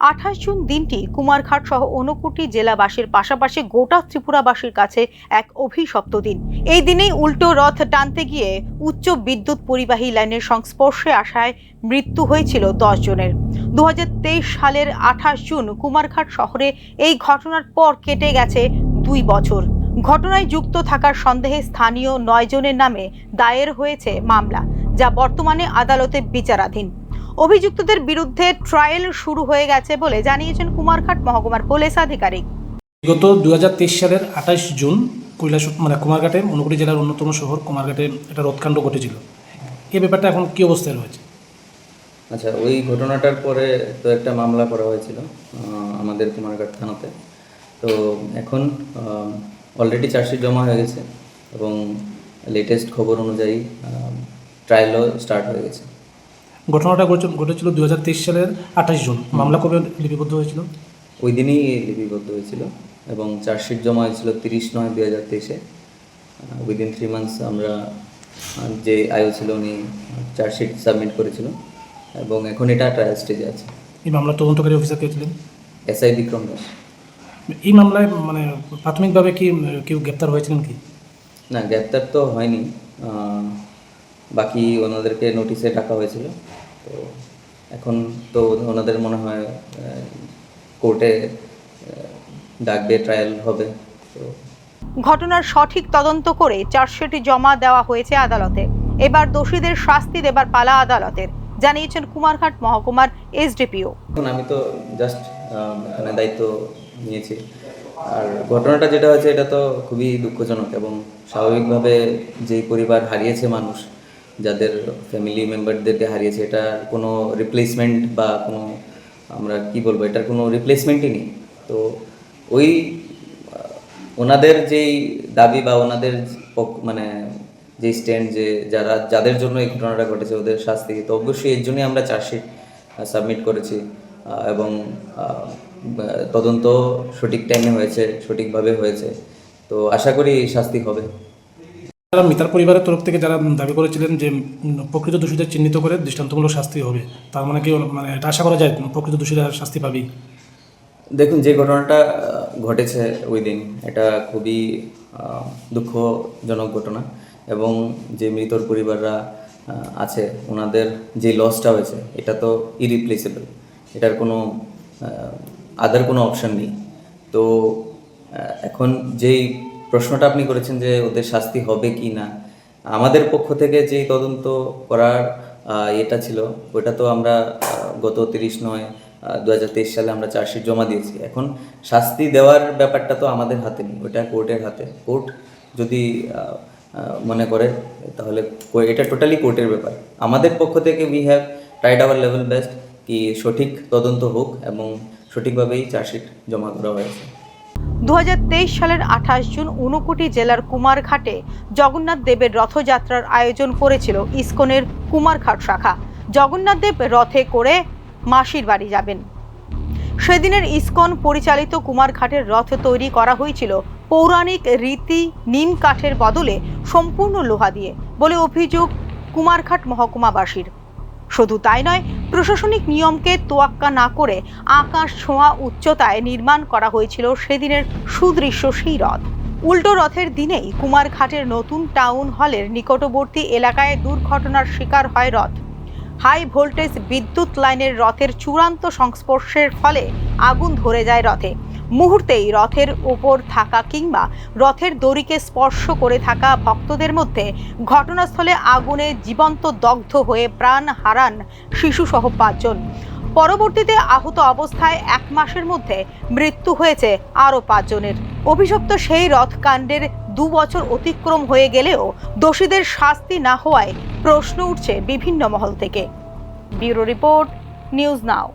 28 June দিনটি কুমারঘাট সহ ঊনকোটি জেলাবাসীর পাশাপাশি গোটা ত্রিপুরাবাসীর কাছে এক অভিশপ্ত দিন। এই দিনেই উল্টো রথ টানতে গিয়ে উচ্চ বিদ্যুৎ পরিবাহী লাইনের সংস্পর্শে আসায় মৃত্যু হয়েছিল 10 জনের। 2023 সালের 28 জুন কুমারঘাট শহরে এই ঘটনার পর কেটে গেছে 2 বছর। ঘটনায় যুক্ত থাকার সন্দেহে স্থানীয় 9 জনের নামে দায়ের হয়েছে মামলা, যা বর্তমানে আদালতে বিচারাধীন। অভিযুক্তদের বিরুদ্ধে ট্রায়াল শুরু হয়ে গেছে বলে জানিয়েছেন কুমারঘাট মহকুমার পুলিশ আধিকারিক। গত 2023 সালের 28 জুন কুমারঘাটে ঊনকোটি জেলার অন্যতম শহর কুমারঘাটে একটা রথকাণ্ড ঘটেছিল। এই ব্যাপারটা এখন কী অবস্থায় রয়েছে? আচ্ছা, ওই ঘটনাটার পরে তো একটা মামলা করা হয়েছিল আমাদের কুমারঘাট থানাতে। তো এখন অলরেডি চার্জশিট জমা হয়ে গেছে এবং লেটেস্ট খবর অনুযায়ী ট্রায়ালও স্টার্ট হয়ে গেছে। ঘটনাটা ঘটেছিল 2023 সালের 28 জুন। মামলা কবে লিপিবদ্ধ হয়েছিল? ওই দিনই লিপিবদ্ধ হয়েছিল এবং চার্জশিট জমা হয়েছিল 30/9/2023-এ। উইদিন 3 মান্থস আমরা যে আয়ু ছিল উনি চার্জশিট সাবমিট করেছিল এবং এখন এটা ট্রায়াল স্টেজে আছে। এই মামলার তদন্তকারী অফিসার কে ছিলেন? এসআই বিক্রম দাস। এই মামলায় প্রাথমিকভাবে কি কেউ গ্রেপ্তার হয়েছিলেন কি? না, গ্রেপ্তার তো হয়নি, বাকি ওনাদেরকে নোটিশে ডাকা হয়েছিল। তো এখন তো ওনাদের মনে হয় কোর্টে ডাকবে, ট্রায়াল হবে। তো ঘটনার সঠিক তদন্ত করে চার্জশিট জমা দেওয়া হয়েছে আদালতে। এবার দোষীদের শাস্তি দেবার পালা আদালতের, জানিয়েছেন কুমারঘাট মহকুমার এসডিপিও। এখন আমি তো জাস্ট এখানে দায়িত্ব নিয়েছি। আর ঘটনাটা যেটা হয়েছে এটা তো খুবই দুঃখজনক এবং স্বাভাবিকভাবে যেই পরিবার হারিয়েছে মানুষ, যাদের ফ্যামিলি মেম্বারদেরকে হারিয়েছে, এটার কোনো রিপ্লেসমেন্ট বা কোনো আমরা কি বলবো, এটার কোনো রিপ্লেসমেন্টই নেই। তো ওই ওনাদের যেই দাবি বা ওনাদের যে স্ট্যান্ড, যে যাদের জন্য এই ঘটনাটা ঘটেছে ওদের শাস্তি, তো অবশ্যই এর জন্যই আমরা চার্জশিট সাবমিট করেছি এবং তদন্ত সঠিক টাইমে হয়েছে, সঠিকভাবে হয়েছে। তো আশা করি শাস্তি হবে। মিতার পরিবারের তরফ থেকে যারা দাবি করেছিলেন যে প্রকৃত দোষীদের চিহ্নিত করে দৃষ্টান্তমূলক শাস্তি হবে, তার মানে কি এটা আশা করা যায় প্রকৃত দোষীরা শাস্তি পাবি? দেখুন, যে ঘটনাটা ঘটেছে ওই দিন, এটা খুবই দুঃখজনক ঘটনা এবং যে মৃতর পরিবাররা আছে ওনাদের যে লসটা হয়েছে এটা তো ইরিপ্লেসেবল, এটার কোনো আদার কোনো অপশান নেই। তো এখন যেই প্রশ্নটা আপনি করেছেন যে ওদের শাস্তি হবে কি না, আমাদের পক্ষ থেকে যেই তদন্ত করার এটা ছিল ওটা তো আমরা গত 30/9/2023 সালে আমরা চার্জশিট জমা দিয়েছি। এখন শাস্তি দেওয়ার ব্যাপারটা তো আমাদের হাতে নেই, ওটা কোর্টের হাতে। কোর্ট যদি মনে করে তাহলে এটা টোটালি কোর্টের ব্যাপার। আমাদের পক্ষ থেকে we have tried hour level best কি সঠিক তদন্ত হোক এবং সঠিকভাবেই চার্জশিট জমা করা হয়েছে। 2023 সালের 28 জুন ঊনকোটি জেলার কুমারঘাটে জগন্নাথ দেবের রথযাত্রার আয়োজন করেছিল ইসকনের কুমারঘাট শাখা। জগন্নাথ দেব রথে করে মাসির বাড়ি যাবেন। সেদিনের ইসকন পরিচালিত কুমারঘাটের রথ তৈরি করা হয়েছিল পৌরাণিক রীতি নিম কাঠের বদলে সম্পূর্ণ লোহা দিয়ে বলে অভিযোগ কুমারঘাট মহকুমাবাসীর। শুধু তাই নয়, প্রশাসনিক নিয়মকে তোয়াক্কা না করে আকাশ ছোঁয়া উচ্চতায় নির্মাণ করা হয়েছিল সেদিনের সুদৃশ্য সেই রথ। উল্টো রথের দিনেই কুমারঘাটের নতুন টাউন হলের নিকটবর্তী এলাকায় দুর্ঘটনার শিকার হয় রথ। হাই ভোল্টেজ বিদ্যুৎ লাইনের রথের চূড়ান্ত সংস্পর্শের ফলে আগুন ধরে যায় রথে। মুহূর্তেই রথের ওপর থাকা কিংবা রথের দড়িকে স্পর্শ করে থাকা ভক্তদের মধ্যে ঘটনাস্থলে আগুনে জীবন্ত দগ্ধ হয়ে প্রাণ হারান শিশুসহ 5 জন। পরবর্তীতে আহত অবস্থায় 1 মাসের মধ্যে মৃত্যু হয়েছে আরও 5 জনের। অভিশপ্ত সেই রথকাণ্ডের 2 বছর অতিক্রম হয়ে গেলেও দোষীদের শাস্তি না হওয়ায় প্রশ্ন উঠছে বিভিন্ন মহল থেকে। Bureau report, news now.